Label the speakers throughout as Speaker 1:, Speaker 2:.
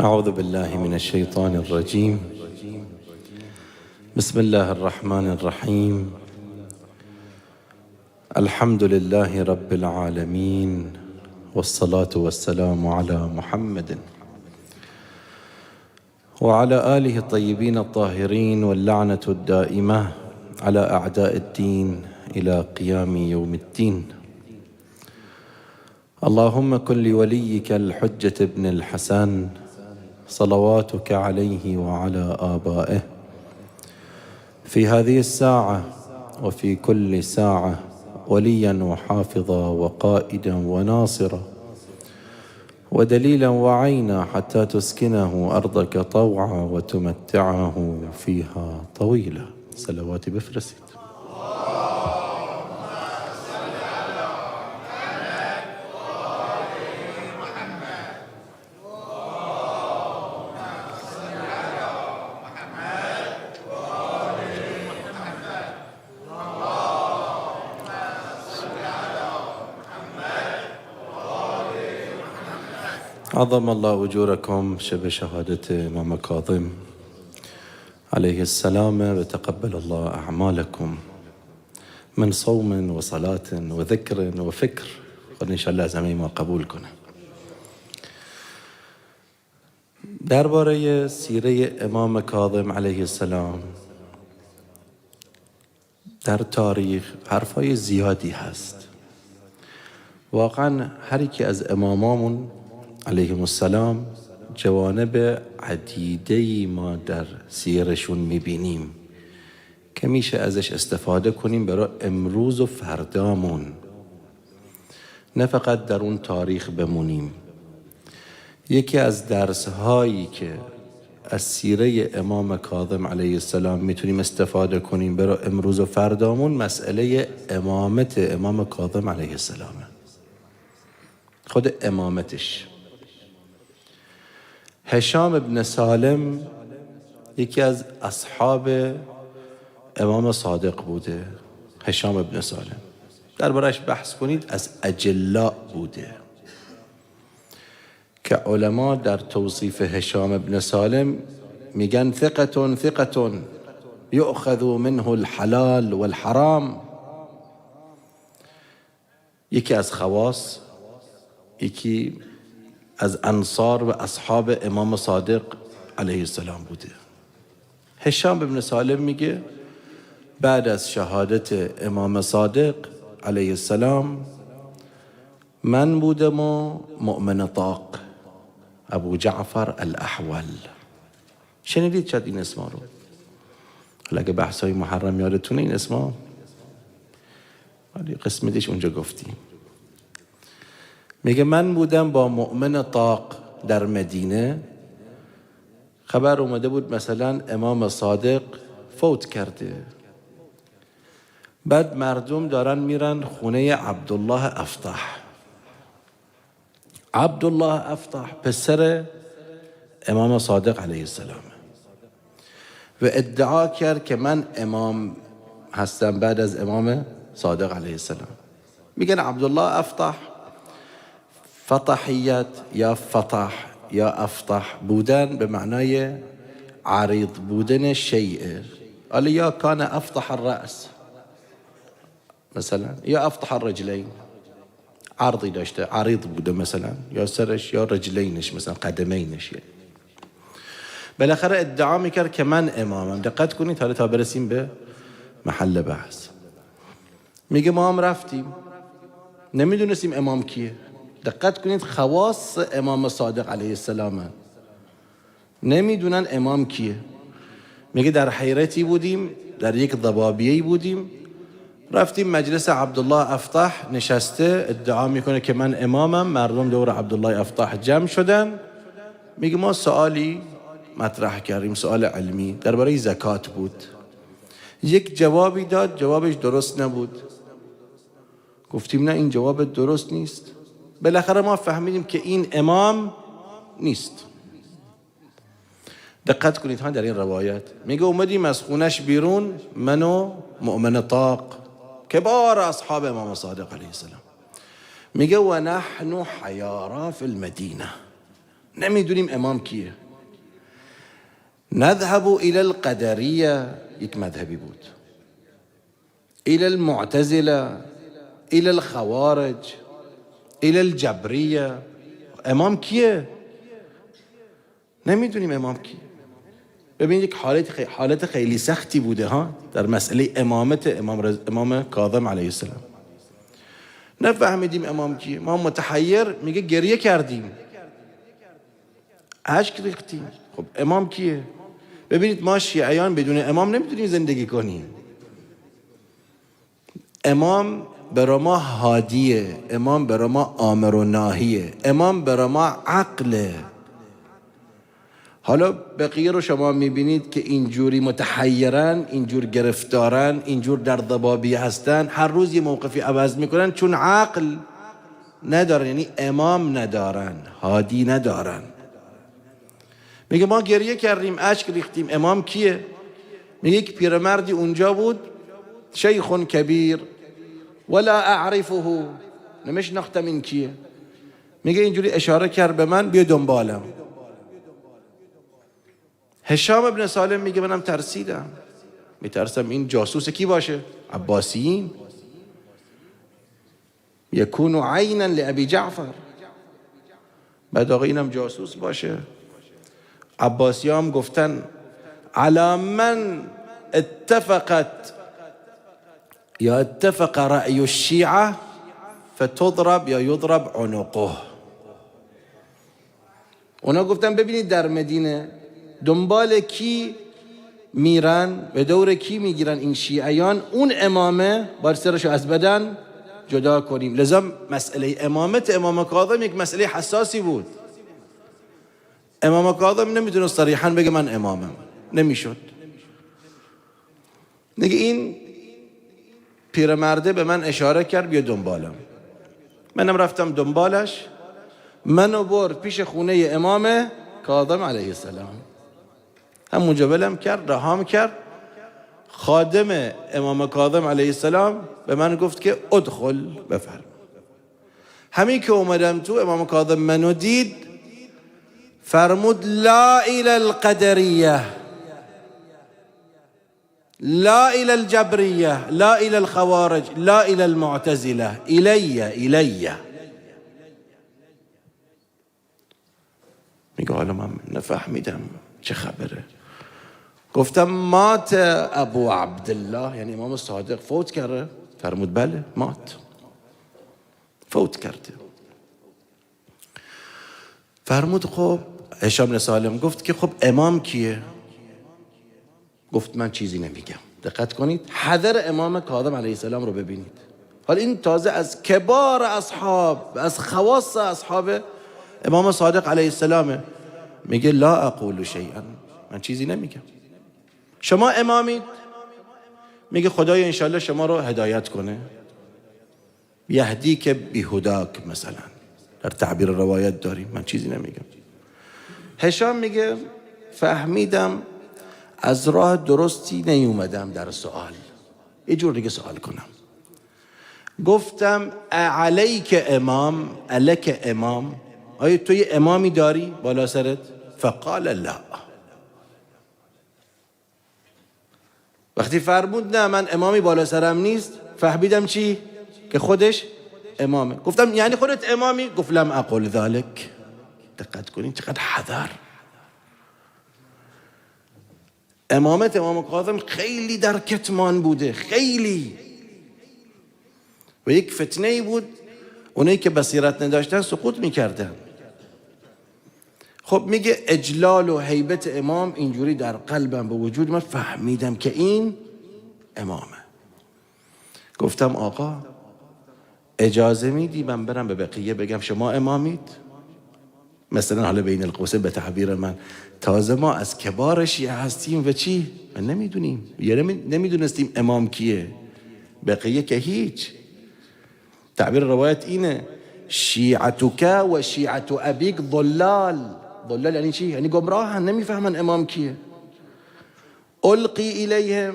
Speaker 1: أعوذ بالله من الشيطان الرجيم. بسم الله الرحمن الرحيم. الحمد لله رب العالمين، والصلاة والسلام على محمد وعلى آله الطيبين الطاهرين، واللعنة الدائمة على أعداء الدين إلى قيام يوم الدين. اللهم كن لوليك الحجة ابن الحسن صلواتك عليه وعلى آبائه في هذه الساعة وفي كل ساعة وليا وحافظا وقائدا وناصرا ودليلا وعينا، حتى تسكنه أرضك طوعا وتمتعه فيها طويلا. صلوات بفرسيت. عظم الله أجوركم شب شهادة إمام كاظم عليه السلام، وتقبل الله أعمالكم من صوم وصلاة وذكر وفكر، إن شاء الله زمین ما قبول کنه. درباره سیره امام کاظم علیه السلام در تاریخ حرفای زیادی هست. واقعا هر یکی از امامامون علیهم السلام جوانب عدیده‌ای ما در سیرشون میبینیم که میشه ازش استفاده کنیم برای امروز و فردامون، نه فقط در اون تاریخ بمونیم. یکی از درس‌هایی که از سیره امام کاظم علیه السلام میتونیم استفاده کنیم برای امروز و فردامون، مسئله امامت امام کاظم علیه السلام، خود امامتش. هشام ابن سالم یکی از اصحاب امام صادق بوده. هشام ابن سالم دربارش بحث کنید، از اجلاء بوده که علما در توصیف هشام ابن سالم میگن ثقة یؤخذ منه الحلال والحرام. یکی از خواص، یکی از انصار و اصحاب امام صادق علیه السلام بوده. هشام بن سالم میگه بعد از شهادت امام صادق علیه السلام من بودم و مؤمن طاق ابو جعفر الاحول. شنیدید شاید این اسما رو؟ حالا اگه بحثای محرم یادتونه این اسما، ولی قسمتش اونجا گفتیم. میگه من بودم با مؤمن طاق در مدینه، خبر اومده بود مثلا امام صادق فوت کرده، بعد مردم دارن میرن خونه عبدالله افطح. عبدالله افطح پسر امام صادق علیه السلام و ادعا کرد که من امام هستم بعد از امام صادق علیه السلام. میگن عبدالله افطح فطحیت یا فتح یا افتح بودن به معنای عریض بودن شیء، حالا یا کان افتح الرأس مثلا، یا افتح الرجلین، عرضی داشته، عریض بوده مثلا، یا سرش یا رجلینش مثلا قدمینش. بالاخره ادعا میکرد که من امامم. دقت کنید حالا تا برسیم به محل بحث. میگه ما هم رفتیم، نمیدونستیم امام کیه. دقت کنید خواص امام صادق علیه السلام، نمیدونن امام کیه. میگه در حیرتی بودیم، در یک ضبابیه‌ای بودیم، رفتیم مجلس عبدالله افطح نشسته، ادعا میکنه که من امامم، مردم دور عبدالله افطح جمع شدن. میگه ما سوالی مطرح کردیم، سوال علمی درباره زکات بود. یک جوابی داد، جوابش درست نبود. گفتیم نه این جواب درست نیست. بالاخره ما فهمیدیم که این امام نیست. دقت کنید ها در این روایت. میگه اومدیم از خونش بیرون، من و مؤمن طاق کبار اصحاب امام صادق علیه السلام. میگه و نحن حیارا فی المدینه، نمیدونیم امام کیه. نذهب الى القدریه، یک مذهبی بود، الى المعتزله، الى الخوارج، الى الجبریه. امام کیه؟ نمیدونیم امام کیه. ببینید یک حالت خیلی سختی بوده ها در مسئله امامت امام کاظم علیه السلام. نفهمیدیم امام کیه، ما متحیر، میگه گریه کردیم، اشک ریختیم. خب امام کیه؟ ببینید ما شیعیان بدون امام نمیتونیم زندگی کنیم. امام برای ما هادیه، امام برای ما آمر و ناهیه، امام برای ما عقله. حالا بقیه رو شما میبینید که اینجوری متحیرن، اینجور گرفتارن، اینجور در ضبابیه هستن، هر روز یه موقفی عوض میکنن، چون عقل ندارن، یعنی امام ندارن، هادی ندارن. میگه ما گریه کردیم، اشک ریختیم. امام کیه؟ میگه یک پیرمردی اونجا بود، شیخ کبیر ولا اعرفه، نمیشناختم این کیه. میگه اینجوری اشاره کرد به من، بیا دنبالم. هشام ابن سالم میگه منم ترسیدم، میترسم این جاسوس کی باشه؟ عباسیین، یکون عینا لابی جعفر. بعد آقا اینم جاسوس باشه. عباسی هم گفتن علی من اتفقت یا اتفق رأی الشیعه فتضرب یا یضرب عنقه. اونا گفتن ببینید در مدینه دنبال کی میرن، به دور کی میگیرن این شیعیان، اون امامه باید سرشو از بدن جدا کنیم. لذا مسئله امامت امام کاظم یک مسئله حساسی بود. امام کاظم نمیتونه صریحاً بگه من امامم، نمیشد. نگه این پیرمرده به من اشاره کرد بیا دنبالم. منم رفتم دنبالش، منو برد پیش خونه امام کاظم علیه السلام. همونجا ولم کرد، رهام کرد. خادم امام کاظم علیه السلام به من گفت که ادخل، بفرم. همین که اومدم تو، امام کاظم منو دید، فرمود لا الى القدریه، لا الى الجبریه، لا الى الخوارج، لا الى المعتزله، الی. میگه حالا من نفهمیدم چه خبره. گفتم مات ابو عبدالله، یعنی امام صادق فوت کرده؟ فرمود بله مات، فوت کرده. فرمود خب هشام بن سالم گفت که خب امام کیه؟ گفت من چیزی نمیگم. دقت کنید، حضر امام کاظم علیه السلام رو ببینید. حالا این تازه از کبار اصحاب، از خواص اصحاب امام صادق علیه السلام، میگه لا اقول شیئا، من چیزی نمیگم. شما امامید؟ میگه خدای انشالله شما رو هدایت کنه، یهدی که بیهداک مثلا در تعبیر روایت داریم. من چیزی نمیگم. هشام میگه فهمیدم از راه درستی نیومدم در سوال، یه جور دیگه سوال کنم. گفتم علیک امام، الک امام، آیا توی امامی داری بالا سرت؟ فقال لا. وقتی فرمود نه من امامی بالا سرم نیست، فهمیدم چی؟ که خودش امامه. گفتم یعنی خودت امامی؟ گفت لم اقل ذلك. دقت کنید چقدر حذر. امامت امام کاظم خیلی در کتمان بوده، خیلی، و یک فتنه بود. اونایی که بصیرت نداشتن سقوط میکردن. خب میگه اجلال و هیبت امام اینجوری در قلبم به وجود من، فهمیدم که این امامه. گفتم آقا اجازه میدی من برم به بقیه بگم شما امامید؟ مثلا حالا بین القوسین به تعبیر من، تازه ما از کبار شیعه هستیم و چی؟ من نمیدونیم، یعنی نمیدونستیم امام کیه. بقیه که هیچ. تعبیر روایت اینه شیعتک و شیعت ابیک ضلال. ضلال یعنی چی؟ یعنی گمراهن، نمیفهمن امام کیه. القی الیهم،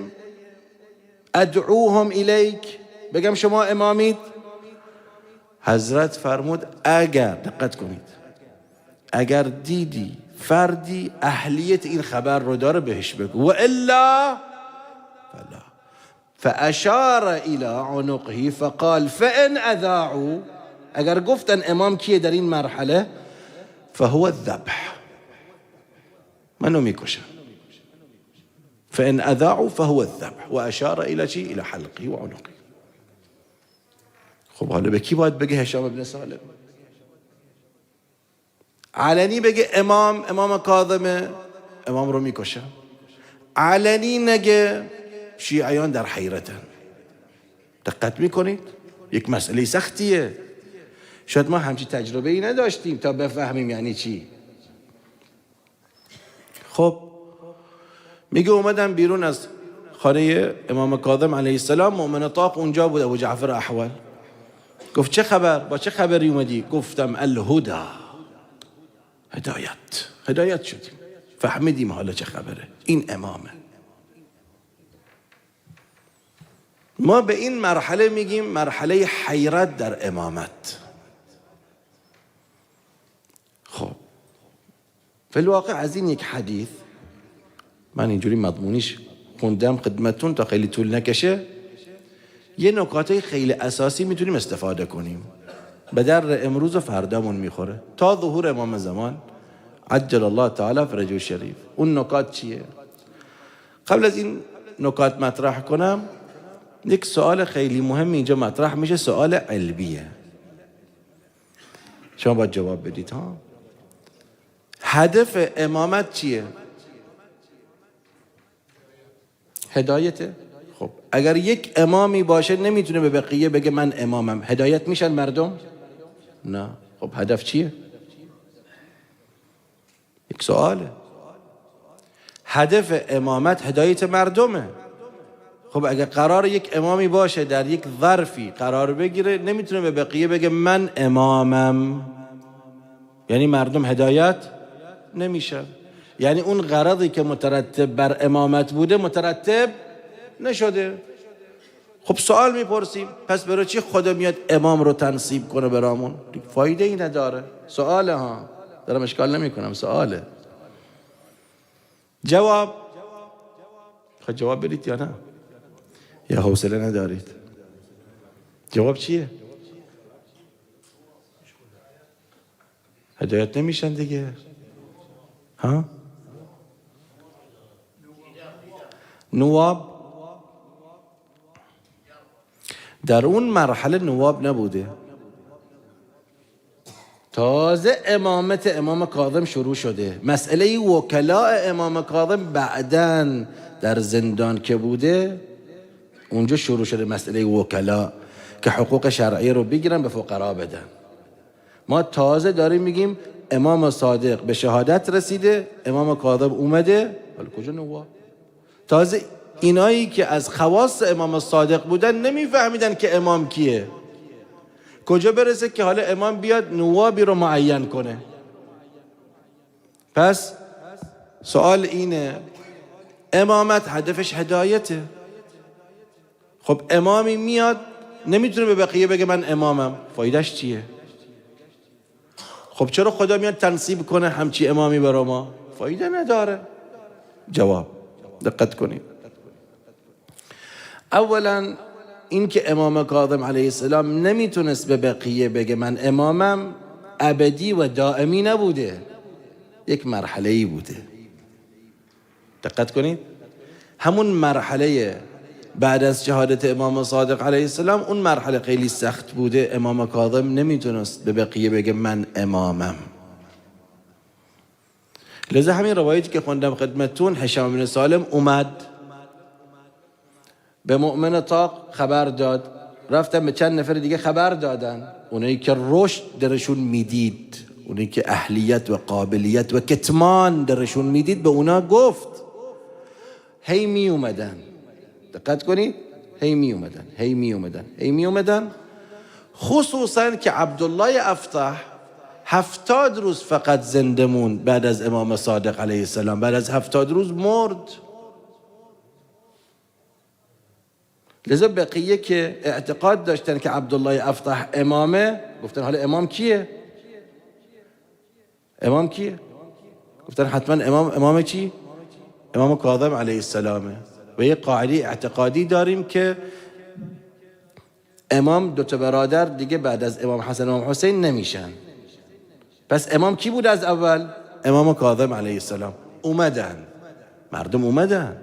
Speaker 1: ادعوهم الیک، بگم شما امامید؟ حضرت فرمود اگر، دقت کنید، اگر دیدی فردی اهلیت این خبر رو داره بهش بگو، و الا فلا. فاشار الى عنقه فقال فان اذاعوا، اگر گفتن امام کیه در این مرحله، فهو الذبح، منو میکشم. فان اذاعوا فهو الذبح و اشار الى چی؟ الى حلقه و عنقه. خب حالا به کی باید بگه هشام بن سالم؟ علنی بگه امام کاظمه، امام رو میکشم. علنی نگه، شیعیان در حیرتن. دقت میکنید؟ یک مسئله سختیه. شاید ما همچی تجربه ای نداشتیم تا بفهمیم یعنی چی. خب میگه اومدم بیرون از خانه امام کاظم علیه السلام، مؤمن طاق اونجا بود، ابو جعفر احول. گفت چه خبر؟ با چه خبری اومدی؟ گفتم الهدى، هدایت شدیم، فهمیدیم حالا چه خبره، این امامه. ما به این مرحله میگیم مرحله حیرت در امامت. خب فی الواقع از این یک حدیث من اینجوری مضمونیش خوندم خدمتون تا خیلی طول نکشه، یه نکاته خیلی اساسی میتونیم استفاده کنیم، به در امروز و فردامون میخوره تا ظهور امام زمان عجل الله تعالی فرجه شریف. اون نکات چیه؟ قبل از این نکات مطرح کنم، یک سوال خیلی مهم اینجا مطرح میشه، سوال علمیه، شما باید جواب بدید ها. هدف امامت چیه؟ هدایته. خب اگر یک امامی باشه نمیتونه به بقیه بگه من امامم، هدایت میشن مردم؟ نه. خب هدف چیه؟ یک سواله. هدف امامت هدایت مردمه. خب اگر قرار یک امامی باشه در یک ظرفی قرار بگیره، نمیتونه به بقیه بگه من امامم، یعنی مردم هدایت نمیشه، یعنی اون غرضی که مترتب بر امامت بوده مترتب نشده. خب سوال میپرسیم، پس برای چی خدا میاد امام رو تنصیب کنه برامون؟ فایده ای نداره. سواله ها، دارم اشکال نمی کنم، سواله. جواب خواهد جواب بدید یا نه؟ یا حوصله ندارید؟ جواب چیه؟ هدایت نمیشن دیگه. ها؟ نواب در اون مرحله نواب نبوده، تازه امامت امام کاظم شروع شده. مسئله وکلاء امام کاظم بعداً در زندان که بوده اونجا شروع شده مسئله وکلا که حقوق شرعی رو بگیرن به فقرا بدن. ما تازه داریم میگیم امام صادق به شهادت رسیده، امام کاظم اومده، ولی کجا نواب؟ تازه اینایی که از خواص امام صادق بودن نمیفهمیدن که امام کیه، کجا برسه که حالا امام بیاد نوابی رو معین کنه. پس سوال اینه، امامت هدفش هدایته. خب امامی میاد نمیتونه به بقیه بگه من امامم، فایدهش چیه؟ خب چرا خدا میاد تنصیب کنه همچی امامی برا ما؟ فایده نداره. جواب دقت کنید. اولا این که امام کاظم علیه السلام نمیتونست به بقیه بگه من امامم ابدی و دائمی نبوده، یک مرحله‌ای بوده. دقت کنید، همون مرحله بعد از شهادت امام صادق علیه السلام اون مرحله خیلی سخت بوده. امام کاظم نمیتونست به بقیه بگه من امامم. لذا همین روایتی که خوندم خدمتون، هشام بن سالم اومد به مؤمن طاق خبر داد، رفتن به چند نفر دیگه خبر دادن، اونایی که رشد درشون میدید، اونایی که اهلیت و قابلیت و کتمان درشون میدید، به اونا گفت. هی می اومدن، دقت کنید، هی می اومدن، خصوصا که عبدالله افتح 70 روز فقط زنده موند بعد از امام صادق علیه السلام، بعد از 70 روز مرد. لذا بقیه که اعتقاد داشتن که عبدالله افتح امامه، گفتن حالا امام کیه؟ امام کیه؟ گفتن حتما امام چی؟ امام کاظم علیه السلامه. و یه قاعده اعتقادی داریم که امام دو تا برادر دیگه بعد از امام حسن و امام حسین نمیشن. پس امام کی بود از اول؟ امام کاظم علیه السلام. اومدن، مردم اومدن،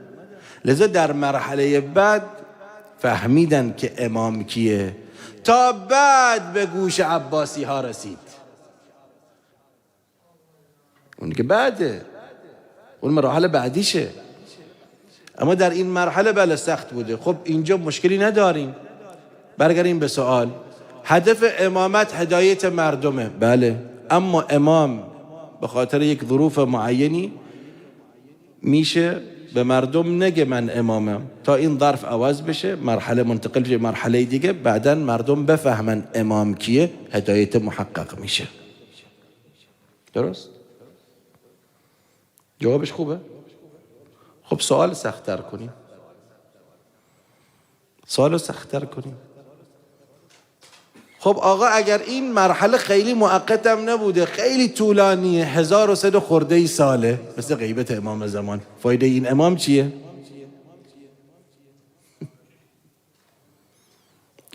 Speaker 1: لذا در مرحله بعد فهمیدن که امام کیه، تا بعد به گوش عباسی ها رسید. اون که بعده، اون مراحل بعدیشه. اما در این مرحله بله سخت بوده. خب اینجا مشکلی نداریم. برگردیم به سوال، هدف امامت هدایت مردمه، بله، اما امام به خاطر یک ظروف معینی میشه به مردم نگه من امامم، تا این ظرف عوض بشه، مرحله منتقل بشه مرحله دیگه، بعدن مردم بفهمن امام کیه، هدایت محقق میشه. درست؟ جوابش خوبه؟ خب سوال سخت‌تر کنیم، سوالو سخت‌تر کنیم. خب آقا اگر این مرحله خیلی موقتم نبوده، خیلی طولانیه، 1100 خورده ساله، مثل غیبت امام زمان، فایده این امام چیه؟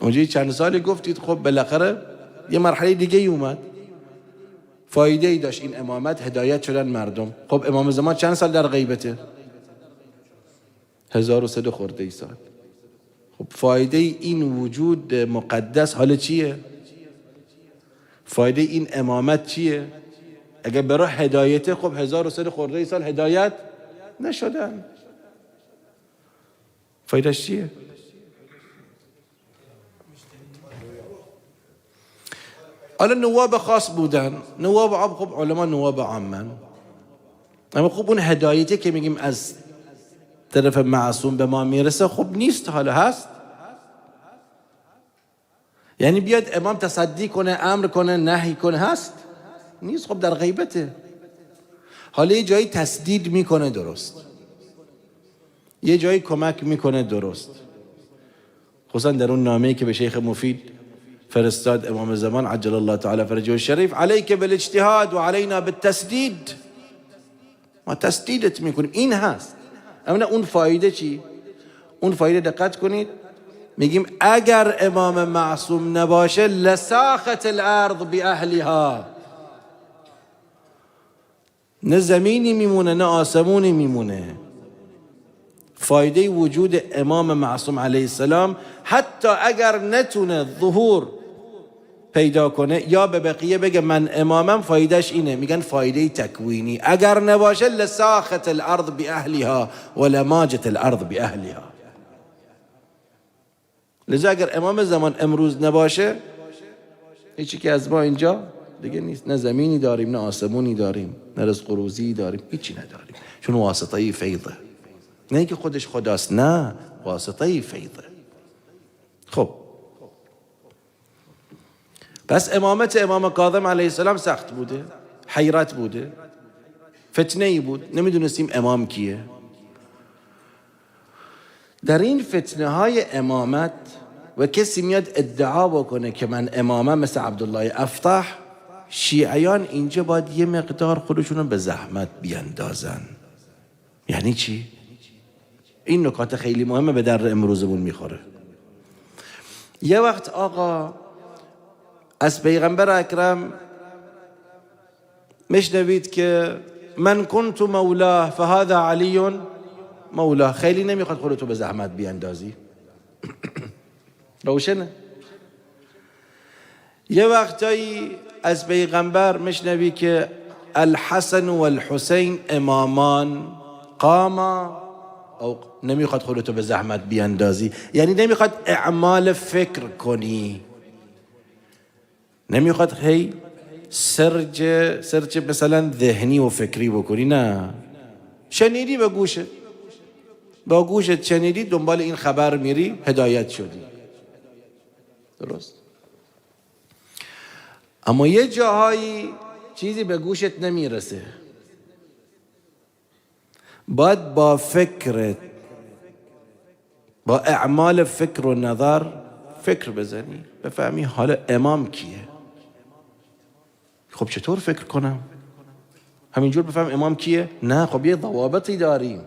Speaker 1: اونجایی چند سالی گفتید خب بالاخره یه مرحله دیگه ای اومد، فایده ای داشت این امامت، هدایت شدن مردم. خب امام زمان چند سال در غیبته؟ 1100 خورده سال. خب فایده این وجود مقدس حال چیه؟ فایده این امامت چیه؟ اگر برای هدایت، خب 1100 خورده سال هدایت نشدن، فایدهش چیه؟ حالا نواب خاص بودن، نواب عام، خب علما نواب عامن، اما خب اون هدایتی که میگیم از طرف معصوم به ما میرسه خب نیست، حالا هست؟ یعنی بیاد امام تصدی کنه، امر کنه، نهی کنه، هست؟ نیست، خب در غیبته. حالا یه جایی تسدید میکنه، درست، یه جایی کمک میکنه، درست، خصوصا در اون نامه‌ای که به شیخ مفید فرستاد امام زمان عجل الله تعالی فرجه الشریف، علیک بالاجتهاد و علینا بالتسدید، ما تسدیدت میکنیم، این هست. اما اون فایده چی؟ اون فایده دقت کنید، میگیم اگر امام معصوم نباشه لساخت الارض باهلها، نه زمینی میمونه نه آسمونی میمونه. فایده وجود امام معصوم علیه السلام حتی اگر نتونه ظهور پیدا کنه یا به بقیه بگه من امامم، فایدهش اینه، میگن فایده تکوینی، اگر نباشه لساخت الارض باهلها ولماجت الارض باهلها. لذا اگر امام زمان امروز نباشه، هیچی که از ما اینجا دیگه نیست، نه زمینی داریم نه آسمونی داریم، نه رزق و روزی داریم، هیچی نداریم، چون واسطه فیضه، نه که خودش خداست، نه، واسطه فیضه. خب پس امامت امام کاظم علیه السلام سخت بوده، حیرت بوده، فتنه ای بود، نمیدونستیم امام کیه. در این فتنه های امامت و کسی میاد ادعا بکنه که من امامم، مثل عبدالله افتح، شیعیان اینجا باید یه مقدار خودشونو به زحمت بیندازن. یعنی چی؟ این نکات خیلی مهمه، به در امروزمون میخوره. یه وقت آقا از پیغمبر اکرم مشنوید که من کنت مولاه فهذا علی مولاه، خیلی نمیخواد خودتو به زحمت بیاندازی. روشنه. یه وقتایی از پیغمبر مشنوی که الحسن و الحسین امامان قاما، او نمیخواد خودتو به زحمت بیاندازی، یعنی نمیخواد اعمال فکر کنی، نمیخواد هی سرج مثلا ذهنی و فکری بکنی، نه، شنیدی به گوشت، با گوشت شنیدی، دنبال این خبر میری، هدایت شدی، درست. اما یه جاهایی چیزی به گوشت نمیرسه، باید با فکرت، با اعمال فکر و نظر فکر بزنی، بفهمی حالا امام کیه. خب چطور فکر کنم؟ همینجور بفهم امام کیه؟ نه، خب یه ضوابطی داریم،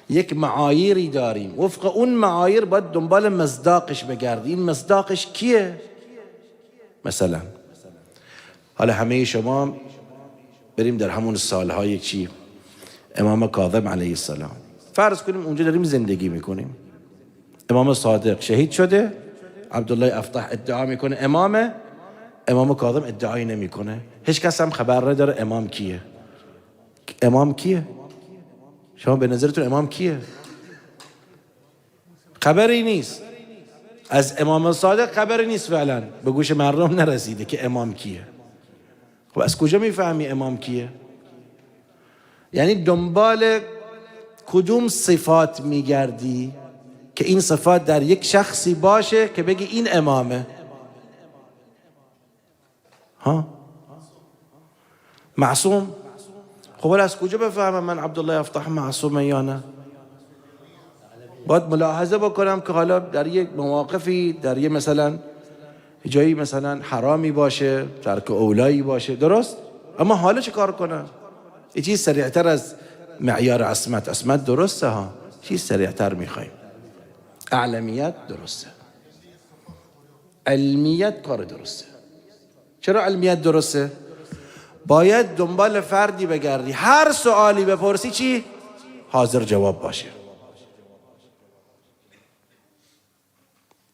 Speaker 1: یک معایری داریم، وفق اون معایر باید دنبال مصداقش بگردی. این مصداقش کیه؟ مثلا حالا همه شما بریم در همون سالهای چی امام کاظم علیه السلام، فرض کنیم اونجا داریم زندگی میکنیم، امام صادق شهید شده، عبدالله افتح ادعا میکنه امامه، امام کاظم ادعایی نمیکنه، هیچ کس هم خبر نداره امام کیه. امام کیه؟ شما به نظرتون امام کیه؟ خبری نیست از امام صادق، خبری نیست فعلا، به گوش مردم نرسیده که امام کیه. خب از کجا میفهمی امام کیه؟ یعنی دنبال کدوم صفات میگردی که این صفات در یک شخصی باشه که بگی این امامه؟ ها؟ معصوم؟ خب از کجا بفهمم من عبدالله افتح معصومه یا نه؟ باید ملاحظه بکنم که حالا در یک مواقفی، در یک مثلا جایی مثلا حرامی باشه، ترک اولایی باشه، درست؟ اما حالا چه کار کنم؟ یه چیز سریعتر از معیار عصمت درسته ها، چیز سریعتر میخوایم. اعلمیت درسته، علمیت کار درسته. چرا علمیت درسته؟ باید دنبال فردی بگردی، هر سوالی بپرسی چی؟ حاضر جواب باشه.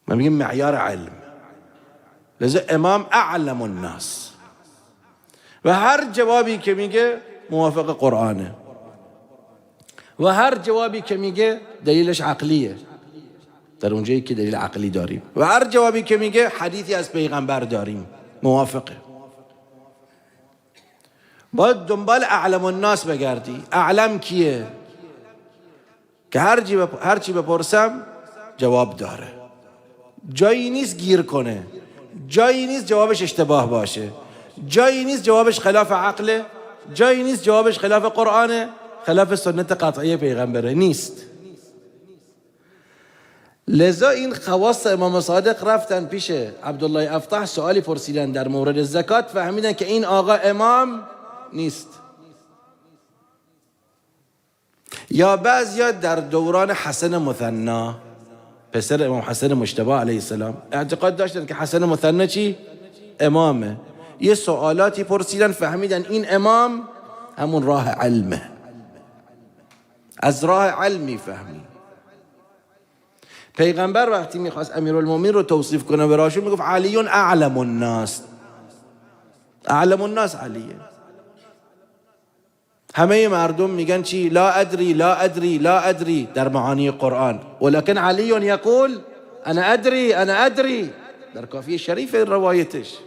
Speaker 1: من میگم معیار علم، لذا امام اعلم الناس و هر جوابی که میگه موافق قرآنه و هر جوابی که میگه دلیلش عقلیه در اونجایی که دلیل عقلی داریم و هر جوابی که میگه حدیثی از پیغمبر داریم موافقه. باید دنبال اعلم الناس بگردی. اعلم کیه؟ که هر چی بپرسم جواب داره، جایی نیست گیر کنه، جایی نیست جوابش اشتباه باشه، جایی نیست جوابش خلاف عقله، جایی نیست جوابش خلاف قرآنه، خلاف سنت قطعی پیغمبره، نیست. لذا این خواص امام صادق رفتن پیش عبدالله افتح سوالی پرسیدن در مورد زکات، فهمیدن که این آقا امام نیست. یا بعضیا در دوران حسن مثنا، پسر امام حسن مجتبی علیه السلام، اعتقاد داشتن که حسن مثنا چی؟ امامه. یه سوالاتی پرسیدن، فهمیدن این امام همون راه علمه، از راه علم میفهمی. پیغمبر وقتی میخواست امیرالمومنین رو توصیف کنه براشون میگفت علی اعلم الناس، اعلم الناس علیه. همه مردم میگن چی؟ لا ادری لا ادری لا ادری در معانی قرآن، ولكن علی یقول انا ادری انا ادری، در کافیه شریف روایتش.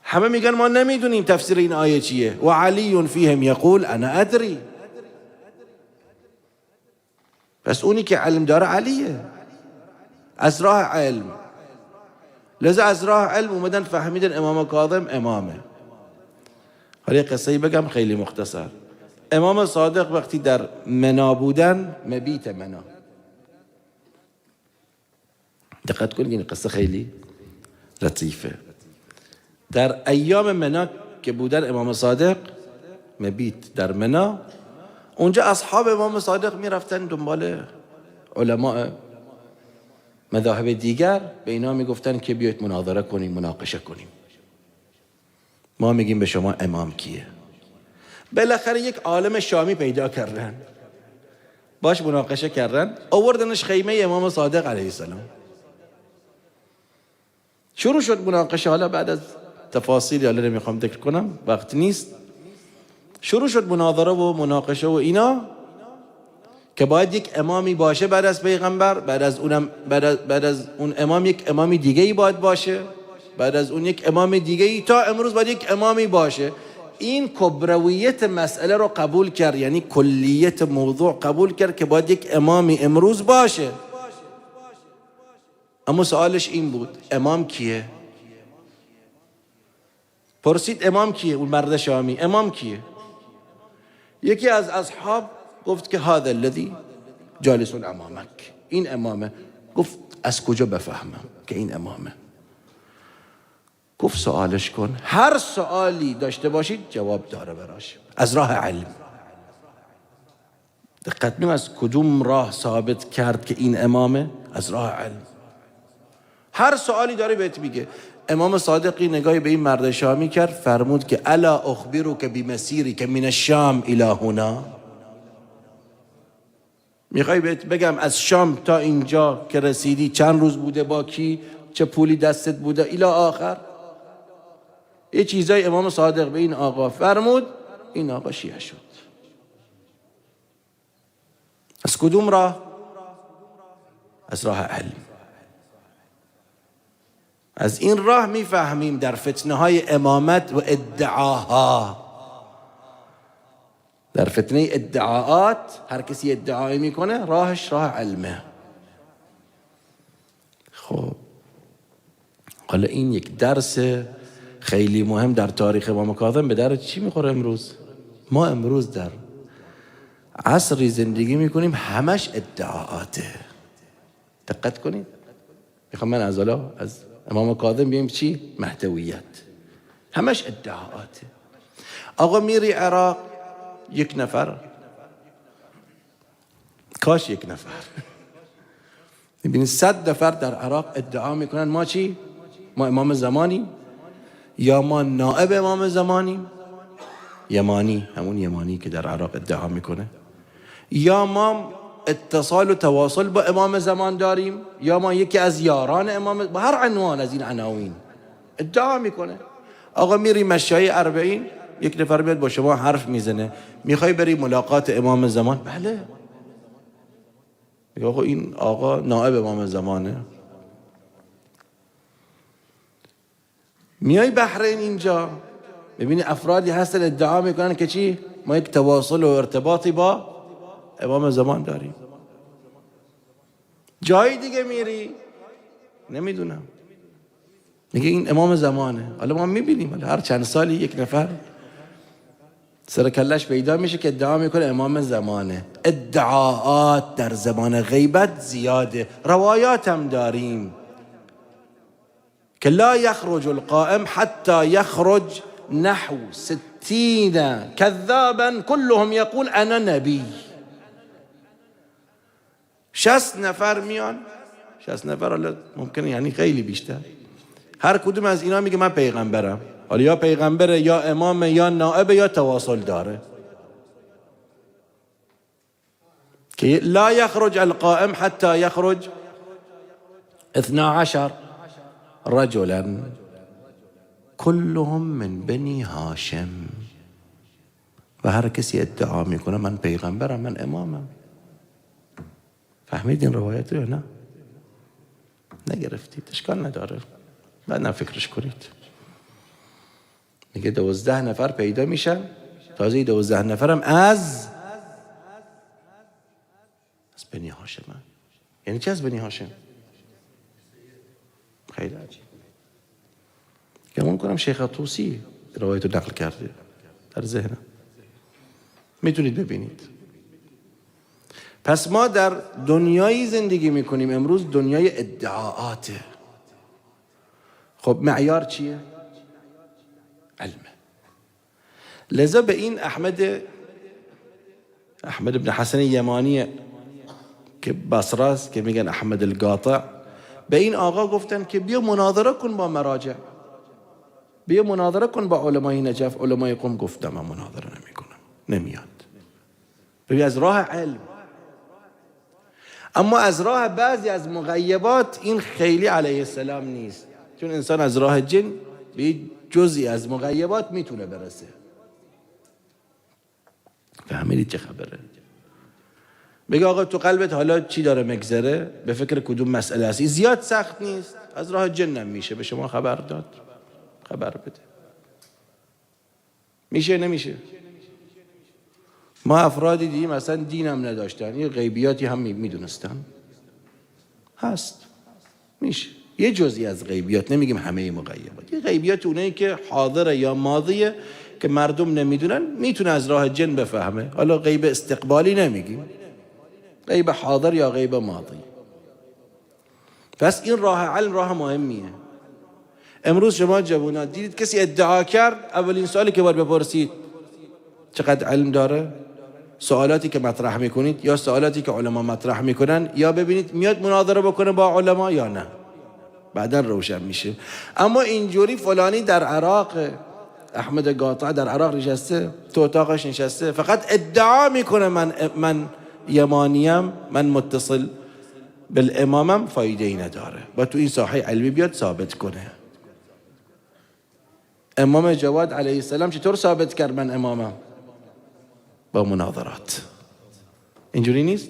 Speaker 1: همه میگن ما نمیدونیم تفسیر این آیه چیه، و علی فیهم یقول انا ادری. پس اونی که علم داره علیه، از راه علم. لذا از راه علم اومدن فهمیدن امام کاظم امامه. حالا قصه‌ای بگم خیلی مختصر. امام صادق وقتی در منا بودن، مبیت منا، دقت کنید این قصه خیلی لطیفه. در ایام منا که بودن امام صادق مبیت در منا، اونجا اصحاب امام صادق میرفتن دنبال علماء مذاهب دیگر، به اینا میگفتن که بیایید مناظره کنیم، مناقشه کنیم. ما میگیم به شما امام کیه؟ بالاخره یک عالم شامی پیدا کردن، باش مناقشه کردن، آوردنش خیمه امام صادق علیه السلام. شروع شد مناقشه. حالا بعد از تفاصیل حالا نمیخوام ذکر کنم، وقت نیست. شروع شد مناظره و مناقشه و اینا که باید یک امامی باشه بعد از پیغمبر، بعد از اون امام یک امامی دیگه ای باید باشه، بعد از اون یک امام دیگه ای، تا امروز باید یک امامی باشه. این کبرویت مسئله رو قبول کرد، یعنی کلیت موضوع قبول کرد که باید یک امامی امروز باشه. اما سوالش این بود امام کیه؟ پرسید امام کیه؟ اون مرد شامی امام کیه؟ یکی از اصحاب گفت که هذا الذي جالس امامک، این امامه. گفت از کجا بفهمم که این امامه؟ گفت سوالش کن، هر سوالی داشته باشید جواب داره براش، از راه علم. دقت نیم از کدوم راه ثابت کرد که این امامه؟ از راه علم. هر سوالی داره بهت میگه. امام صادقی نگاهی به این مرد شامی کرد، فرمود که الا اخبرک بمسیری که من الشام الی هنا، میخوای بهت بگم از شام تا اینجا که رسیدی چند روز بوده، با کی، چه پولی دستت بوده الی آخر. یه چیزای امام صادق به این آقا فرمود، این آقا شیعه شد. از کدوم راه؟ از راه علم. از این راه میفهمیم در فتنه های امامت و ادعاها، در فتنه ادعاات هر کسی ادعایی میکنه راهش راه علمه. خب حالا این یک درس خیلی مهم در تاریخ امام کاظم به در چی میخوره امروز؟ ما امروز در عصری زندگی میکنیم همش ادعاءاته. دقت کنید. میخوام من از امام کاظم بیم چی؟ مهدویت. همش ادعاءاته. آقا میری عراق، یک نفر، کاش یک نفر، میبینید 100 نفر در عراق ادعا میکنن ما چی؟ ما امام زمانیم، یا ما نائب امام زمانیم، یمانی، همون یمانی که در عراق ادعا میکنه، یا ما اتصال و تواصل با امام زمان داریم، یا ما یکی از یاران امام، با هر عنوان از این عناوین ادعا میکنه. آقا میری مشای 40، یک نفر بیاد با شما حرف میزنه، میخوای بری ملاقات امام زمان؟ بله. آقا این آقا نائب امام زمانه. میای بحرین اینجا، ببینی افرادی هستن ادعا میکنن که چی؟ ما یک تواصل و ارتباطی با امام زمان داریم. جای دیگه میری، نمیدونم، میگه این امام زمانه. حالا ما میبینیم هر چند سالی یک نفر سر کلش پیدا میشه که ادعا میکنه امام زمانه. ادعاات در زمان غیبت زیاده. روایات هم داریم که لا یخرج القائم حتی یخرج نحو 60 کذابا كلهم یقول انا نبی. 60 نفر میان، 60 نفر، حالا ممکنه یعنی خیلی بیشتر، هر کدوم از اینا میگه من پیغمبرم. حالا یا پیغمبره، یا امامه، یا نائبه، یا تواصل داره. که لا یخرج القائم حتی یخرج 12 رجلا كلهم من بنی هاشم. و هر کسی ادعا میکنه من پیغمبرم، من امامم. فهمید این روایت رو یا نه؟ نگرفتید، اشکال نداره، بعد فکرش کنید. میگه 12 نفر پیدا میشن، تازه 12 نفرم از بنی هاشم. یعنی چه از بنی هاشم؟ خیلی عجیب. گمان کنم شیخ طوسی روایت رو نقل کرده در ذهنم، میتونید ببینید. پس ما در دنیایی زندگی میکنیم امروز، دنیای ادعاءاته. خب معیار چیه؟ علمه. لذا به این احمد بن حسن یمانی که بصره است، که میگن احمد القاطع، به این آقا گفتن که بیا مناظره کن با مراجع، بیا مناظره کن با علمای نجف، علمای قم. گفتم من مناظره نمیکنم، نمیاد. ببین از راه علم. اما از راه بعضی از مغیبات این خیلی علیه السلام نیست، چون انسان از راه جن به جزئی از مغیبات میتونه برسه. فهمیدید چه خبره؟ بگه آقا تو قلبت حالا چی داره مگذره، به فکر کدوم مسئله هستی، زیاد سخت نیست، از راه جنم میشه، به شما خبر داد، خبر بده. میشه نمیشه؟ ما افرادی دیدیم مثلا دینم نداشتن، یه غیبیاتی هم میدونستن، هست، میشه. یه جزئی از غیبیات، نمیگیم همه مغیبات، یه غیبیات اونایی که حاضره یا ماضیه که مردم نمیدونن، میتونه از راه جن بفهمه. حالا غیب استقبالی نمیگیم، غیب حاضر یا غیب ماضی. پس این راه علم راه مهمیه. امروز شما جوانان دیدید کسی ادعا کرد، اولین سوالی که باید بپرسید چقدر علم داره؟ سوالاتی که مطرح میکنید یا سوالاتی که علما مطرح میکنن، یا ببینید میاد مناظره بکنه با علما یا نه، بعدا روشن میشه. اما اینجوری فلانی در عراق، احمد قاطع در عراق نشسته، تو اتاقش نشسته، فقط ادعا میکنه من یمانیم، من متصل بالامامم، فایده ای نداره. با تو این ساحه علمی بیاد ثابت کنه. امام جواد علیه السلام چطور ثابت کرد من امامم؟ با مناظرات. اینجوری نیست؟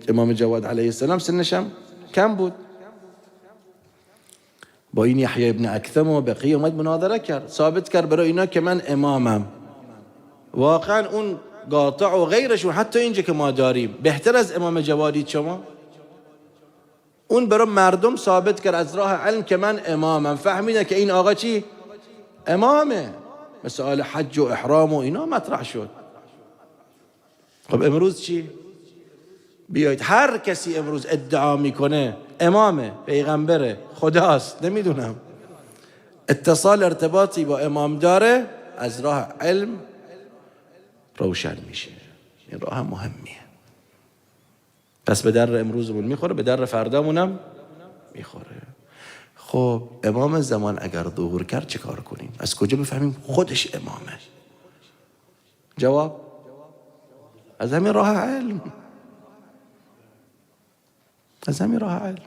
Speaker 1: امام جواد علیه السلام سنشم کم بود، با این یحیی ابن اکثم و بقیه اومد مناظره کرد، ثابت کرد برای اینا که من امامم. واقعا اون قاطع و غیرشون حتی اینجا که ما داریم بهتر از امام جوادید شما. اون برای مردم ثابت کرد از راه علم که من امامم، فهمیده که این آقا چی؟ امامه. مسائل حج و احرام و اینا مطرح شد. خب امروز چی؟ بیایید هر کسی امروز ادعا میکنه امامه، پیغمبره، خداست، نمیدونم، اتصال ارتباطی با امام داره، از راه علم روشن میشه. این راه مهمیه. پس به در امروزمون میخوره، به در فردامونم میخوره. خب امام زمان اگر ظهور کرد چه کار کنیم؟ از کجا بفهمیم خودش امامه؟ جواب از همین راه علم. از همین راه علم.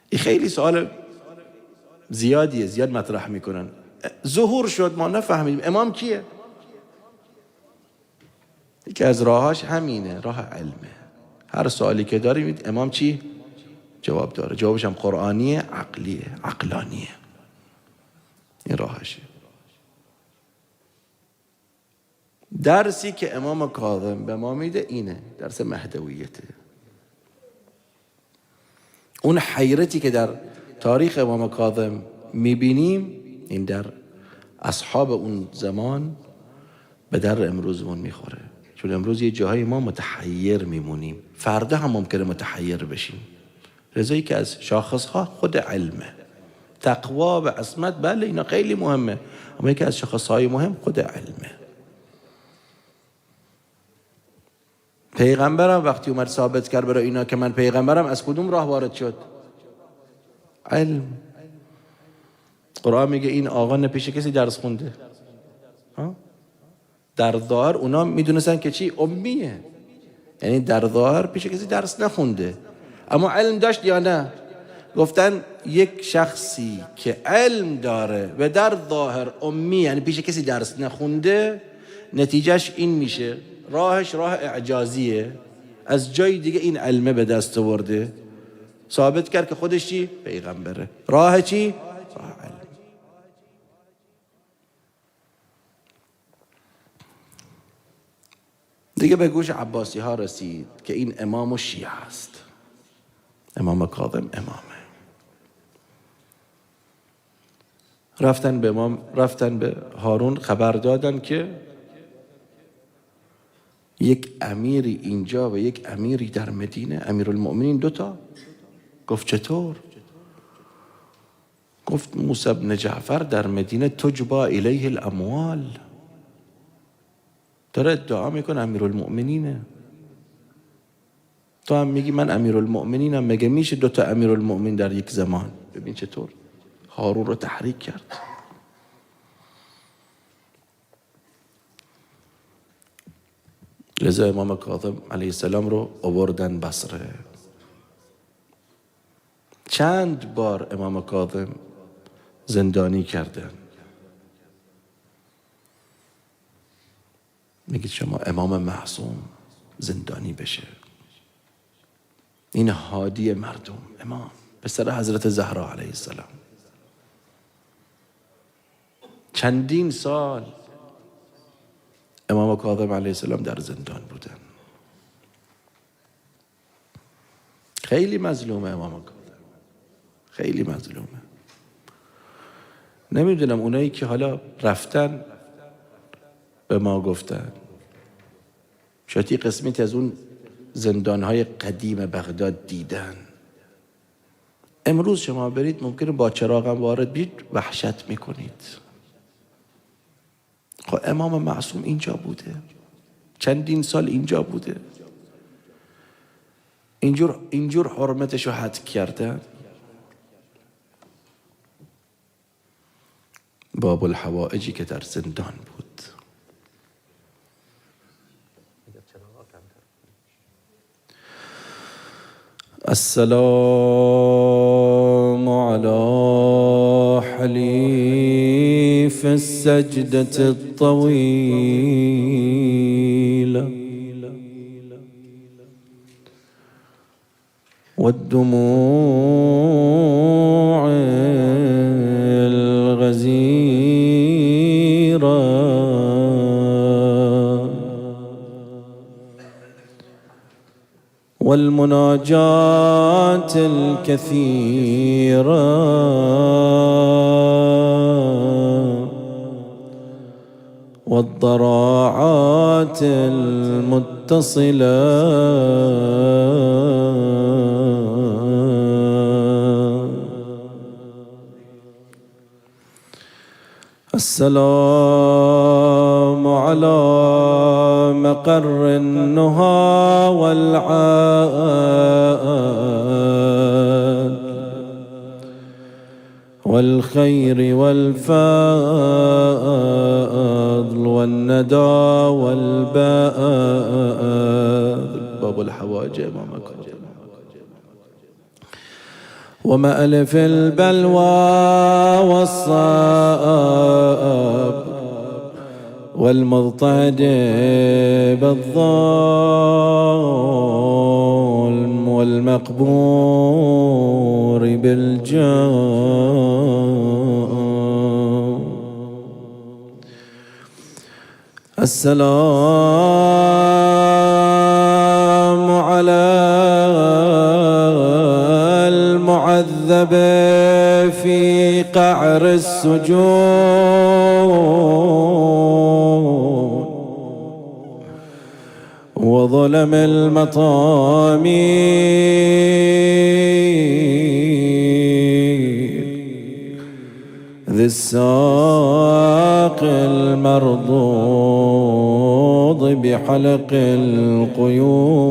Speaker 1: این خیلی سوال زیادیه، زیاد مطرح میکنن. ظهور شد ما نفهمیدیم امام کیه؟ یکی از راهاش همینه، راه علمه. هر سوالی که داریم امام چی؟ جواب داره. جوابش هم قرآنیه، عقلیه، عقلانیه. این راهشه. درسی که امام کاظم به ما میده اینه، درس مهدویته. اون حیرتی که در تاریخ امام کاظم میبینیم، این در اصحاب اون زمان به در امروزمون میخوره. چون امروز یه جاهای ما متحیر میمونیم، فردا هم ممکنه متحیر بشیم. رضایی که از شاخصها خود علمه. تقوا و عصمت بله اینا خیلی مهمه، اما یکی از شاخصهای مهم خود علمه. پیغمبرم وقتی اومد ثابت کرد برای اینا که من پیغمبرم، از کدوم راه وارد شد؟ علم. قرآن میگه این آقا نه پیش کسی درس خونده. در ظاهر اونا میدونستن که چی؟ امیه. یعنی در ظاهر پیش کسی درس نخونده، اما علم داشت یا نه؟ گفتن یک شخصی که علم داره و در ظاهر امی، یعنی پیش کسی درس نخونده، نتیجهش این میشه راهش راه اعجازیه، از جای دیگه این علمه به دست آورده، ثابت کرد که خودش چی؟ پیغمبره. راه چی؟ راه علم. دیگه به گوش عباسی ها رسید که این امام و شیعه است. امام کاظم امامه. رفتن به هارون خبر دادن که یک امیری اینجا و یک امیری در مدینه، امیرالمؤمنین دوتا. گفت چطور؟ گفت موسی بن جعفر در مدینه تجبا الیه الاموال، داره ادعا میکنه امیرالمؤمنینه. تو هم میگی من امیرالمؤمنینم، مگه میشه دوتا امیرالمؤمنین در یک زمان؟ ببین چطور هارون رو تحریک کرد. لذا امام کاظم علیه السلام رو آوردن بصره. چند بار امام کاظم زندانی کردن. میگید شما امام معصوم زندانی بشه؟ این هادی مردم، امام پسر حضرت زهرا علیه السلام، چندین سال امام کاظم علیه السلام در زندان بودن. خیلی مظلومه امام کاظم، خیلی مظلومه. نمیدونم اونایی که حالا رفتن به ما گفتن، شاید یه قسمتی از اون زندانهای قدیم بغداد دیدن. امروز شما برید ممکنه با چراغم وارد بید وحشت میکنید. خب امام معصوم اینجا بوده، چندین سال اینجا بوده، اینجور حرمتشو حد کرده. باب الحوائجی که در زندان بود. السلام على حليف السجدة الطويلة والدموع الغزيرة والمناجاة الكثيرة والضراعات المتصلة السلام على مقر النهى والعاد والخير والفضل والندى والباذل. باب الحوائج امامكم. ومألف البلوى والصائب والمضطهد بالظلم والمقبور بالجاه. السلام على المعذب في قعر السجون وظلم المطامير ذي الساق المرضوض بحلق القيود.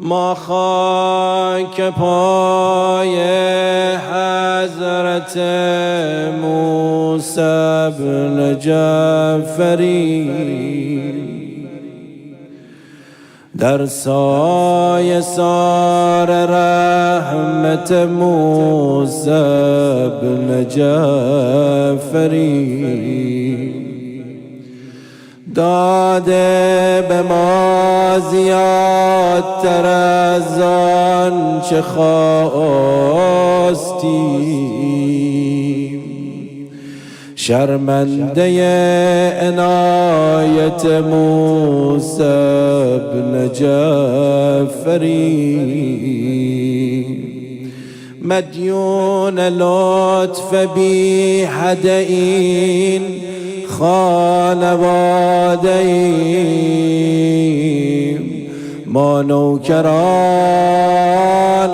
Speaker 1: ما خاک پای حضرت موسی بن جعفری در سایه سار رحمت موسی بن جعفری داده به ما زیادتر از آن چه خواستیم. شرمنده عنایت موسی بن جعفری مدیون لطف بی حد این خانواده ایم. ما نوکران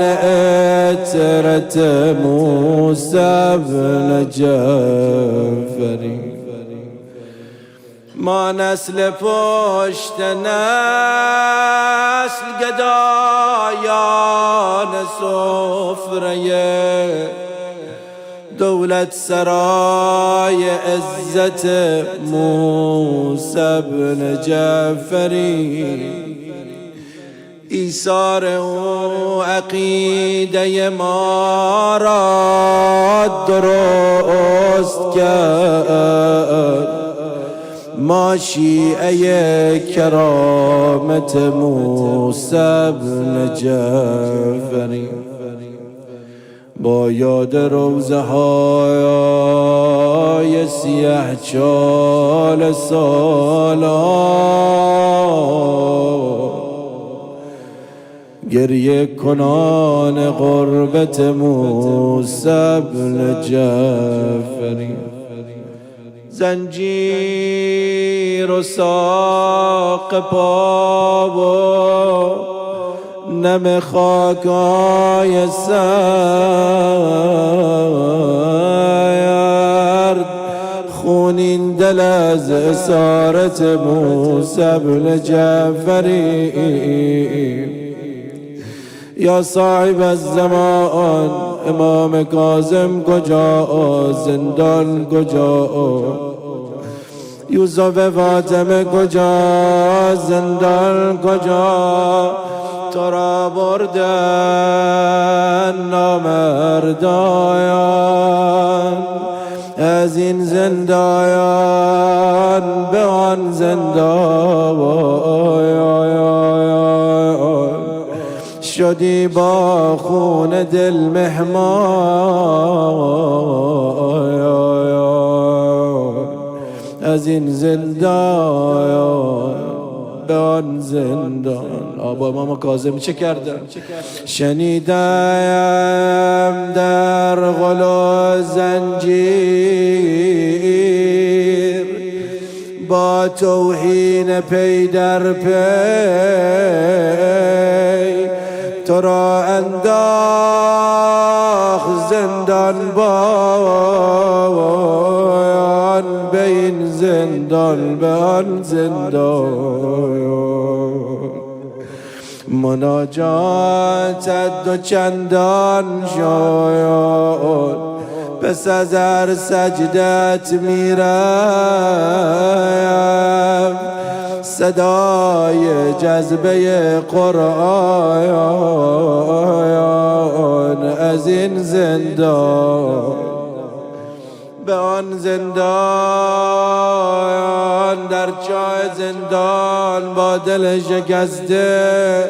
Speaker 1: عطرت موسی بن جعفری، ما نسل پشت نسل گدایان سفره دولت سرای عزت موسی بن جعفری. ایثار او عقیده ما را درست کرد. ما شیعه کرامت موسی بن جعفری با یاد روزه های سیه چال سالان گریه کنان غربت موسی بن جعفری. زنجیر و ساق پا و
Speaker 2: نم خاکای سرد خونین دل از اسارت موسی بن جعفری. یا صاحب الزمان امام کاظم کجا، زندان کجا؟ یوسف فاطمه کجا، زندان کجا؟ تو را بردن نامردایان از این زندان به آن زندان. شدی با خون دل مهمان از این زندان به آن زندان. آبا امام کاظم چه کردن؟ شنیدم در غل و زنجیر با توهین پی در پی تو را انداخت زندان بان به این زندان به آن زندان. مناجاتت دو چندان شد پس از هر سجدت میرم صدای جذبه قرآن از این زندان به آن زندان. در چاه زندان با دل شکسته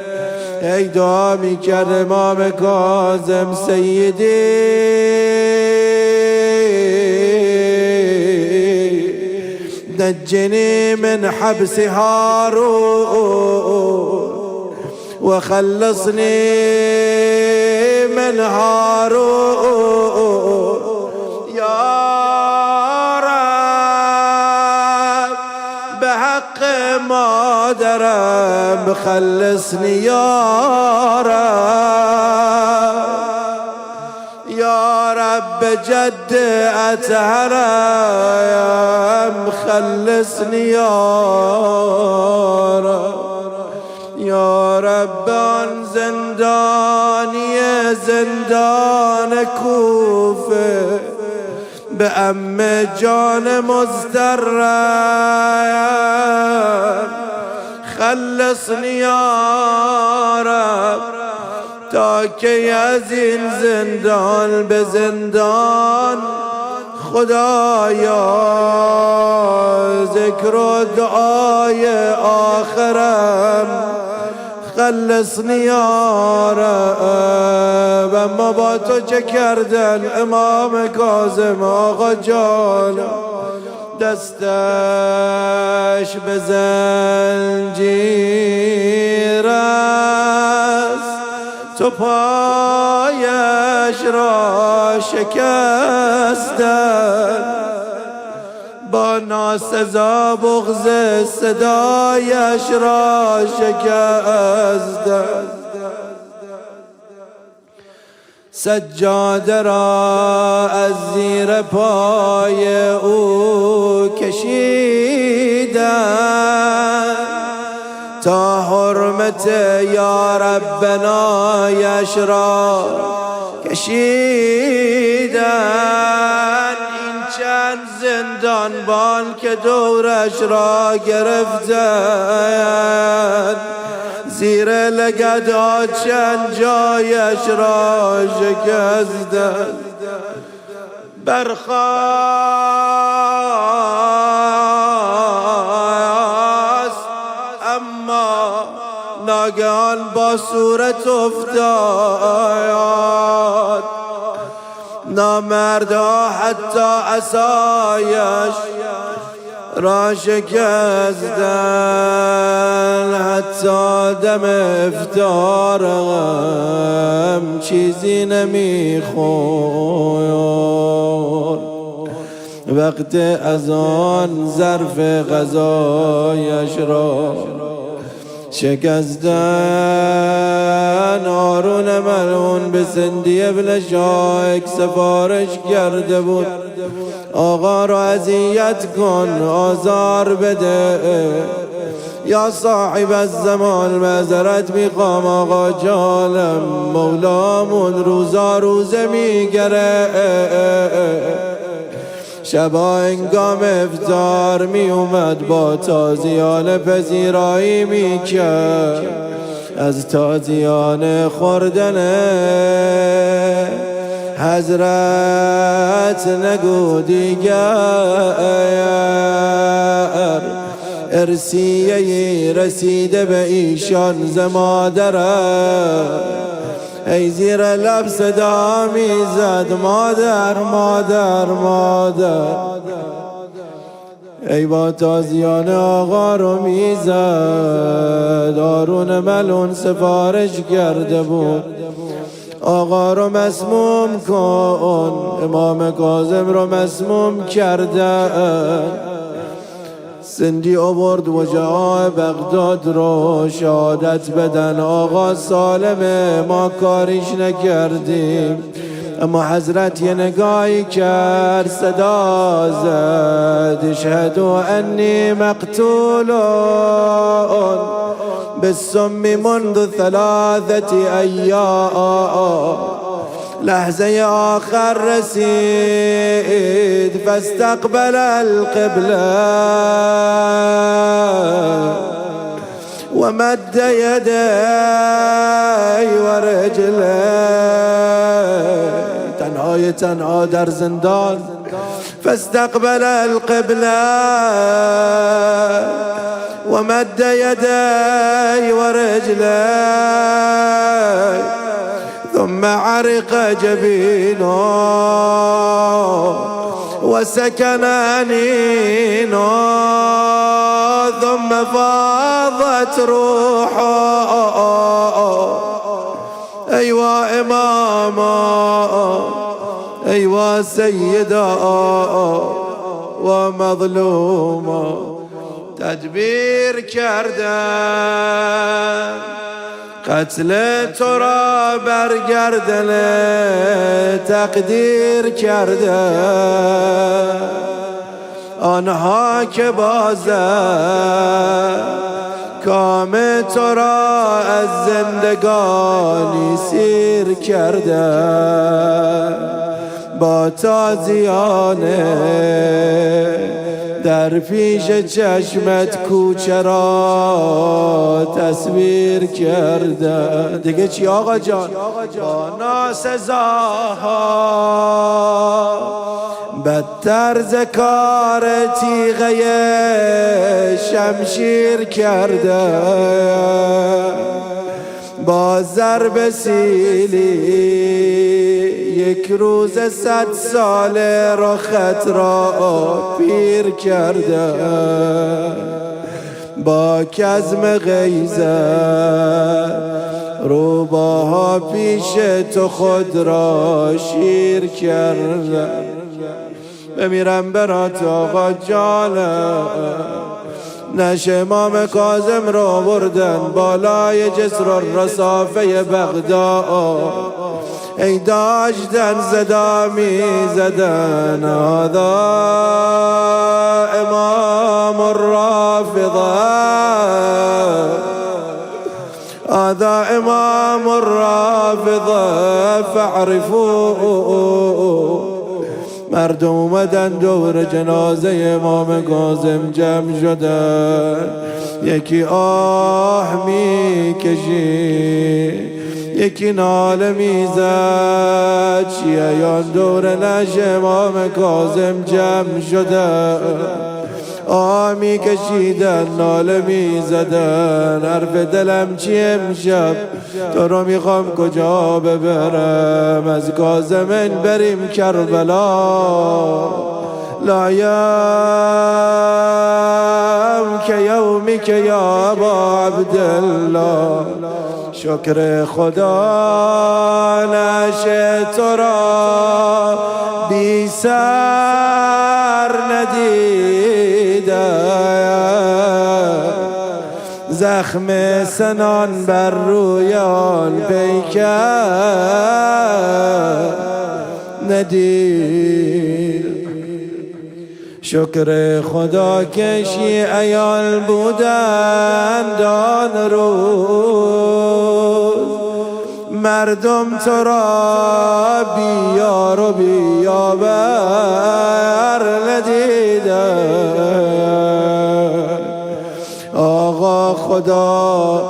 Speaker 2: ای دعا میکرد امام کاظم سیدی نجني من حبس هارون وخلصني من هارون يا رب بحق مادرم خلصني يا رب يا رب جد أتهرم خلصني يا رب يا رب عن زنداني زندان كوفة بأم جان مزدرم خلصني يا رب تا که از این زندان به زندان خدایا ذکر و دعای آخرم خلصنی یا رب. اما با تو چه کردن امام کاظم آقا جان؟ دستش به زنجیر است تو پایش را شکستن با ناسزا بغض صدایش را شکستن سجاده را از زیر پای او کشیدن تا حرمت یا ربنایش را کشیدن. این چند زندانبان که دورش را گرفتند زیر لگدها چند جایش را شکستند. برخاست اما ناگهان با صورت افتاد. نامردها حتی عصایش را شکستن، حتی دم افطارم چیزی نمیخورد. وقت از آن ظرف غذایش را شکستن. هارون ملعون به سندی ابن شایک سفارش کرده بود آقا را اذیت کن، آزار بده. یا صاحب الزمان معذرت میخوام آقا جانم، مولامون روزا روزه میگره. شبا انگام افطار می اومد با تازیان پذیرایی می کرد، از تازیان خوردن حضرت نگو دیگر. ارسیه رسیده به ایشان ز مادرم، ای زیر لب صدا میزد مادر مادر مادر. ای با تازیان آقا رو میزد. هارون ملعون سفارش کرده بود آقا رو مسموم کن، امام کاظم رو مسموم کردن. سندی آورد وجهاء بغداد رو شهادت بدن آقا سالمه، ما کاریش نکردیم. اما حضرت یه نگاهی کرد صدا زد اشهدوا انی مقتولون بالسم منذ 3 ایام. لحظه آخر رسید فاستقبل القبله ومد يديه ورجليه. تنها در زندان. فاستقبل القبله ومد يديه ورجليه ثم عرق جبينه وسكن أنينه ثم فاضت روحه. أيوا إماما أيوا سيدا ومظلوما. تدبیر کردن قتل تو را برگردن تقدیر کردن. آنها که بازن کام تو را از زندگانی سیر کردن. با تازیانه در پیش چشمت کوچه را تصویر کرده. دیگه چی آقا جان؟ با ناسزاها بدتر ز کار تیغه شمشیر کرده. با ضرب سیلی یک روز 100 ساله رخت را پیر کرده. با کظم غیظت روباها پیش تو خود را شیر کرده. بمیرم برات آقا جانم. نش امام کاظم را بردن بالای جسر الرصافه بغداد. ای داشتن صدا می زدن هذا امام الرافضه هذا امام الرافضه فاعرفوه. مردم اومدن دور جنازه امام کاظم جمع شدن. یکی آه می کشید یکی ناله میزد. شیعیان دور نش امام کاظم جمع شدن. آه می کشیدن ناله میزدن. حرف دلم چی امشب تو رو میخوام کجا ببرم. از کاظمین بریم کربلا. لا یوم که یومی که یا ابا عبدالله. شکر خدا نشه تو را بی سر ندیده. زخم سنان بر رویان پیکر ندید. شکر خدا کشی ایال بودند آن روز، مردم تو را بیار و بیابر ندیدند. آقا خدا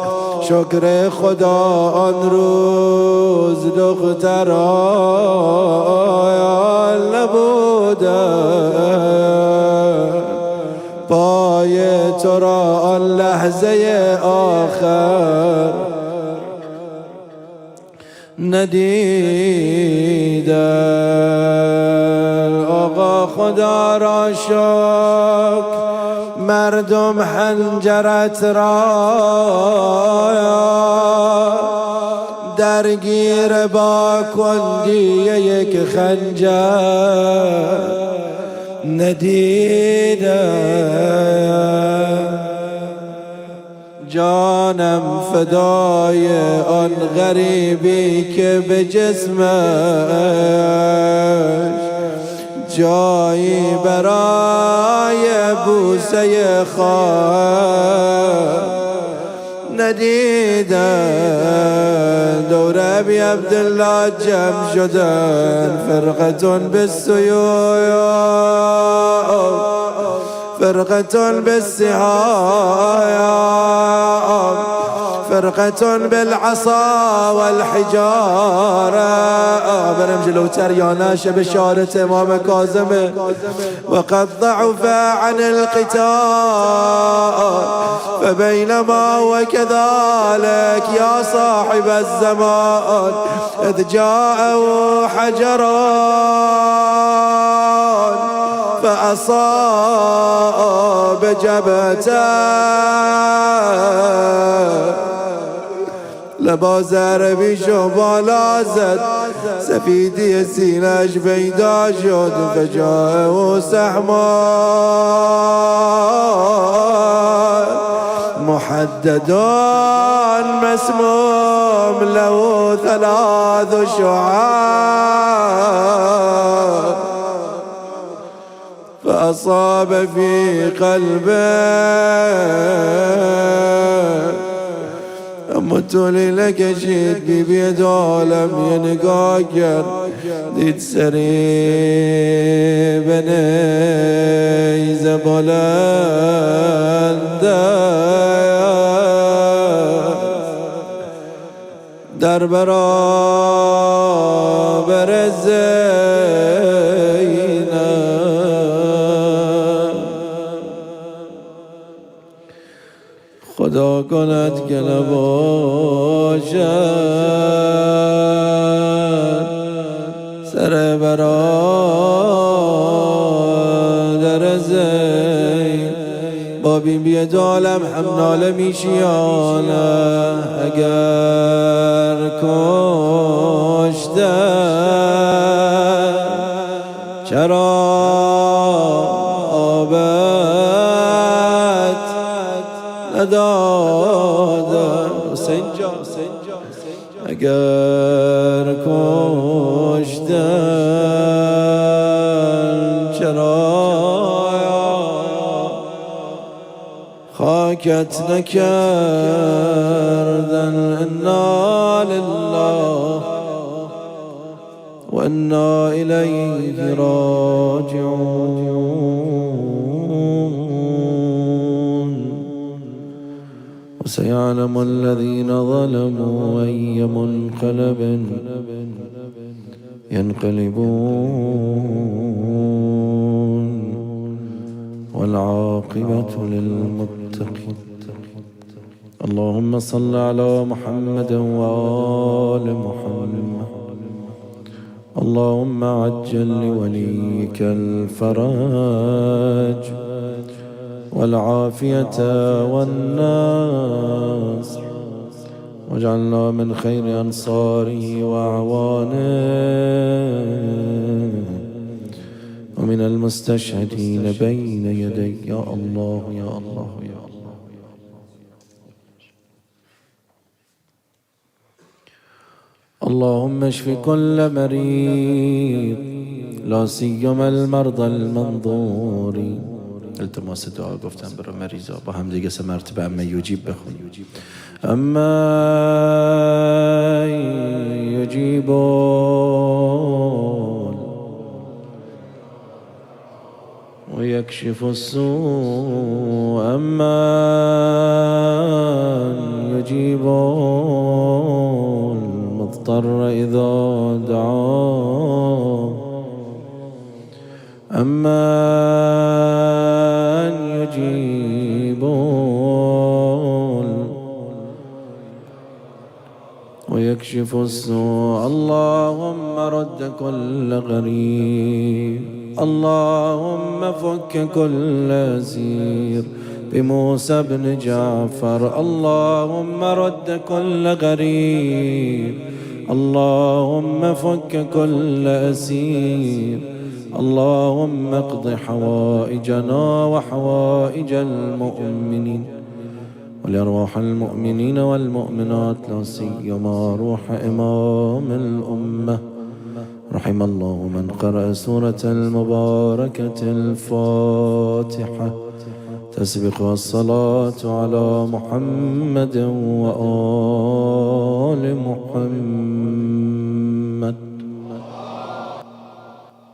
Speaker 2: شکر خدا آن روز دختران نبودند، پای تو را آن لحظه آخر ندیدند. آقا خدا را شکر مردم حنجرت را درگیر با کندی یک خنجر ندیدند. جانم فدای آن غریبی که به جسمش جایی برای بوسه خواهر ندیدند. دور ابی عبدالله جمع شدن فرقتون بالسیوف فرقة بالسهام فرقة بالعصا والحجارة. برم جلوتر يا ناشا بشارة امام كاظم وقد ضعف عن القتال، فبينما وكذلك يا صاحب الزمان إذ جاءه حجران فأصاب جبهته. لباس عربی شو بالا زد، سفیدی سینه‌اش پیدا شد، فجاءه سهمان محدد مسموم له 3 شعاع، فأصاب في قلبه. اما تولی لکشید بی بید عالم یه نگاه کرد، دید سری به نیزه بلنده در برابر زینب. خدا کند که نباشد سر برادر زین با بی بی عالم هم ناله میشیانه. اگر کشته چرا آبت نداده. حسین جان اگر کشتن چرا خاکت نکردن. انا لله و انا الیه راجعون. وسيعلم الذين ظلموا أي منقلب ينقلبون والعاقبة للمتقين. اللهم صل على محمد وآل محمد. اللهم عجل لوليك الفرج والعافية والناصر، واجعلنا من خير أنصاره وأعوانه ومن المستشهدين بين يدي. يا الله يا الله يا الله. اللهم اشف كل مريض لا سيما المرضى المنظورين. التماس دعا گفتن برای مریضا با هم دیگه سه مرتبه اما یجیب بخون. اما یجیبون ويكشف السوء أما يجيب المضطر إذا دعاه أما يجيب ويكشف السوء. اللهم رد كل غريب، اللهم فك كل أسير بموسى بن جعفر. اللهم رد كل غريب، اللهم فك كل أسير. اللهم اقض حوائجنا وحوائج المؤمنين ولأرواح المؤمنين والمؤمنات لا سيما روح إمام الأمة. رحم الله من قرأ سورة المباركة الفاتحة تسبقها الصلاة على محمد وآل محمد.